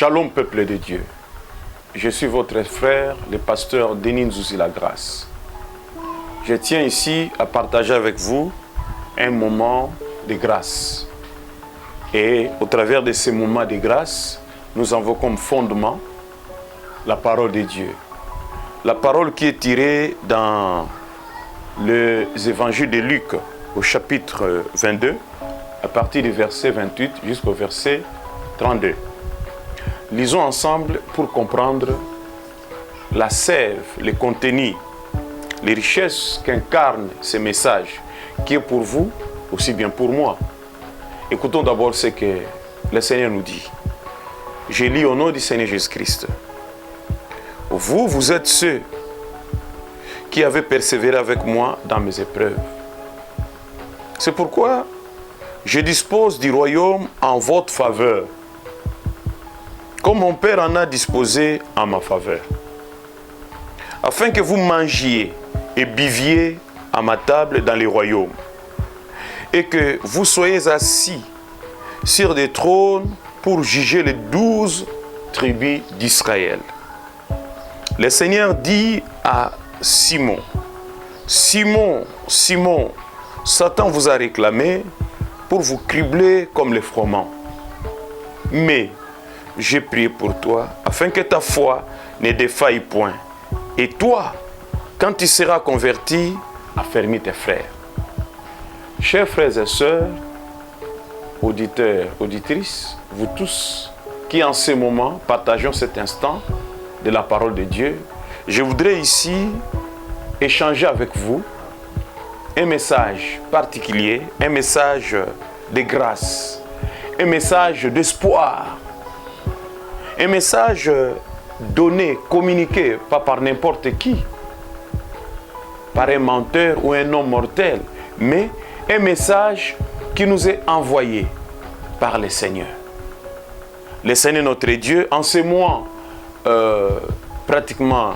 Shalom peuple de Dieu. Je suis votre frère, le pasteur Denis Nzouzi La Grâce. Je tiens ici à partager avec vous un moment de grâce. Et au travers de ces moments de grâce, nous avons comme fondement la parole de Dieu. La parole qui est tirée dans les évangiles de Luc au chapitre 22, à partir du verset 28 jusqu'au verset 32. Lisons ensemble pour comprendre la sève, le contenu, les richesses qu'incarne ce message, qui est pour vous, aussi bien pour moi. Écoutons d'abord ce que le Seigneur nous dit. Je lis au nom du Seigneur Jésus-Christ. Vous êtes ceux qui avez persévéré avec moi dans mes épreuves. C'est pourquoi je dispose du royaume en votre faveur, comme mon Père en a disposé en ma faveur, afin que vous mangiez et buviez à ma table dans les royaumes, et que vous soyez assis sur des trônes pour juger les 12 tribus d'Israël. Le Seigneur dit à Simon, « Simon, Simon, Satan vous a réclamé pour vous cribler comme les froment. Mais j'ai prié pour toi, afin que ta foi ne défaille point. Et toi, quand tu seras converti, affermis tes frères. » Chers frères et sœurs, auditeurs, auditrices, vous tous qui en ce moment partageons cet instant de la parole de Dieu, je voudrais ici échanger avec vous un message particulier, un message de grâce, un message d'espoir, un message donné, communiqué, pas par n'importe qui, par un menteur ou un homme mortel, mais un message qui nous est envoyé par le Seigneur. Le Seigneur notre Dieu, en ce mois pratiquement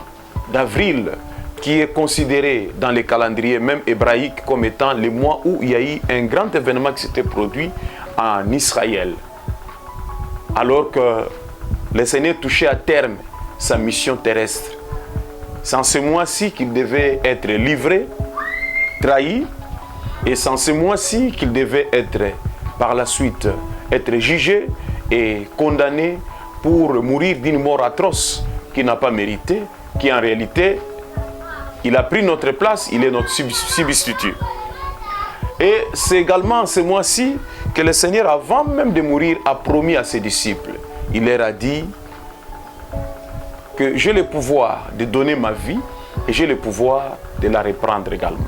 d'avril, qui est considéré dans les calendriers même hébraïques comme étant le mois où il y a eu un grand événement qui s'était produit en Israël. Alors que le Seigneur touchait à terme sa mission terrestre. C'est en ce mois-ci qu'il devait être livré, trahi, et c'est en ce mois-ci qu'il devait être, par la suite, être jugé et condamné pour mourir d'une mort atroce qu'il n'a pas mérité, qui en réalité, il a pris notre place, il est notre substitut. Et c'est également ce mois-ci que le Seigneur, avant même de mourir, a promis à ses disciples. Il leur a dit que j'ai le pouvoir de donner ma vie et j'ai le pouvoir de la reprendre également.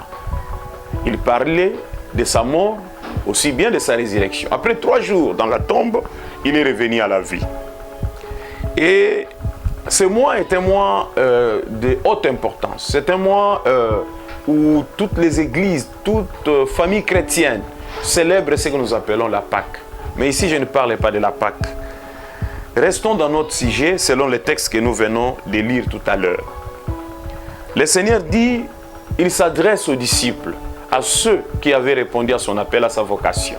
Il parlait de sa mort, aussi bien de sa résurrection. Après 3 jours dans la tombe, il est revenu à la vie. Et ce mois est un mois de haute importance. C'est un mois où toutes les églises, toute famille chrétienne célèbre ce que nous appelons la Pâque. Mais ici, je ne parle pas de la Pâque. Restons dans notre sujet selon le texte que nous venons de lire tout à l'heure. Le Seigneur dit, il s'adresse aux disciples, à ceux qui avaient répondu à son appel, à sa vocation,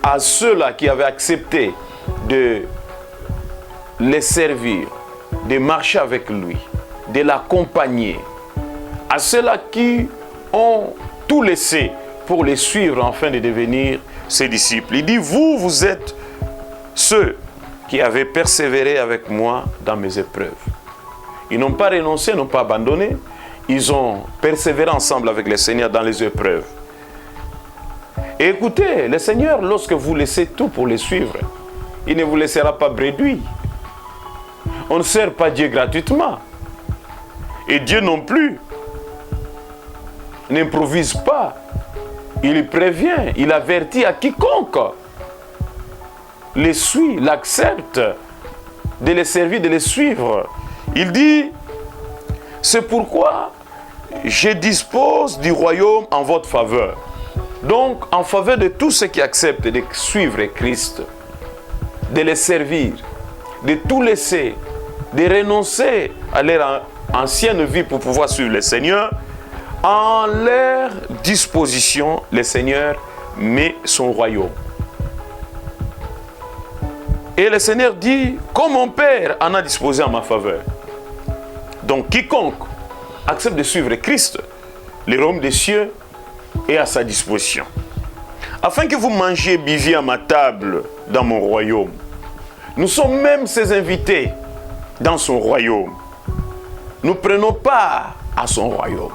à ceux-là qui avaient accepté de les servir, de marcher avec lui, de l'accompagner, à ceux-là qui ont tout laissé pour les suivre afin de devenir ses disciples. Il dit, vous êtes ceux qui avaient persévéré avec moi dans mes épreuves. Ils n'ont pas renoncé, n'ont pas abandonné. Ils ont persévéré ensemble avec le Seigneur dans les épreuves. Et écoutez, le Seigneur, lorsque vous laissez tout pour les suivre, il ne vous laissera pas bredouille. On ne sert pas Dieu gratuitement. Et Dieu non plus n'improvise pas. Il prévient, il avertit à quiconque les suit, l'accepte, de les servir, de les suivre. Il dit, c'est pourquoi je dispose du royaume en votre faveur. Donc, en faveur de tous ceux qui acceptent de suivre Christ, de les servir, de tout laisser, de renoncer à leur ancienne vie pour pouvoir suivre le Seigneur, en leur disposition, le Seigneur met son royaume. Et le Seigneur dit, comme mon Père en a disposé en ma faveur. Donc quiconque accepte de suivre Christ, le royaume des cieux est à sa disposition. Afin que vous mangiez et buviez à ma table dans mon royaume. Nous sommes même ses invités dans son royaume. Nous prenons part à son royaume.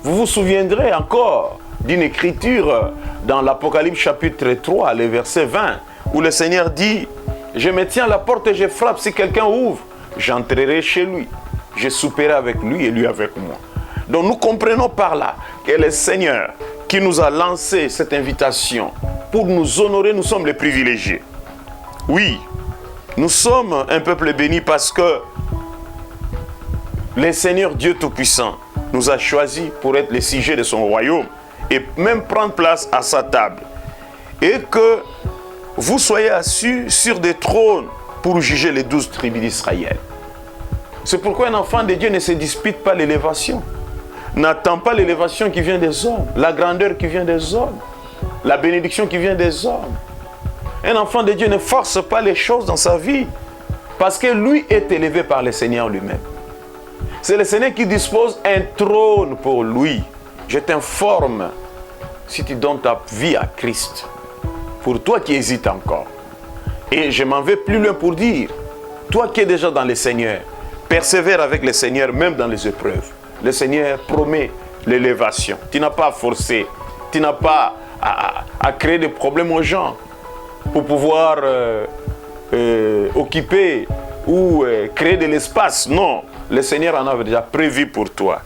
Vous vous souviendrez encore d'une écriture dans l'Apocalypse chapitre 3, le verset 20, où le Seigneur dit, je me tiens à la porte et je frappe, si quelqu'un ouvre, j'entrerai chez lui. Je souperai avec lui et lui avec moi. Donc nous comprenons par là que le Seigneur qui nous a lancé cette invitation pour nous honorer, nous sommes les privilégiés. Oui, nous sommes un peuple béni parce que le Seigneur Dieu Tout-Puissant nous a choisis pour être les sujets de son royaume et même prendre place à sa table. Et que vous soyez assis sur des trônes pour juger les 12 tribus d'Israël. C'est pourquoi un enfant de Dieu ne se dispute pas l'élévation. N'attend pas l'élévation qui vient des hommes, la grandeur qui vient des hommes, la bénédiction qui vient des hommes. Un enfant de Dieu ne force pas les choses dans sa vie parce que lui est élevé par le Seigneur lui-même. C'est le Seigneur qui dispose un trône pour lui. Je t'informe, si tu donnes ta vie à Christ, pour toi qui hésites encore. Et je m'en vais plus loin pour dire, toi qui es déjà dans le Seigneur, persévère avec le Seigneur même dans les épreuves. Le Seigneur promet l'élévation. Tu n'as pas à forcer, tu n'as pas à créer des problèmes aux gens pour pouvoir occuper ou créer de l'espace. Non, le Seigneur en avait déjà prévu pour toi.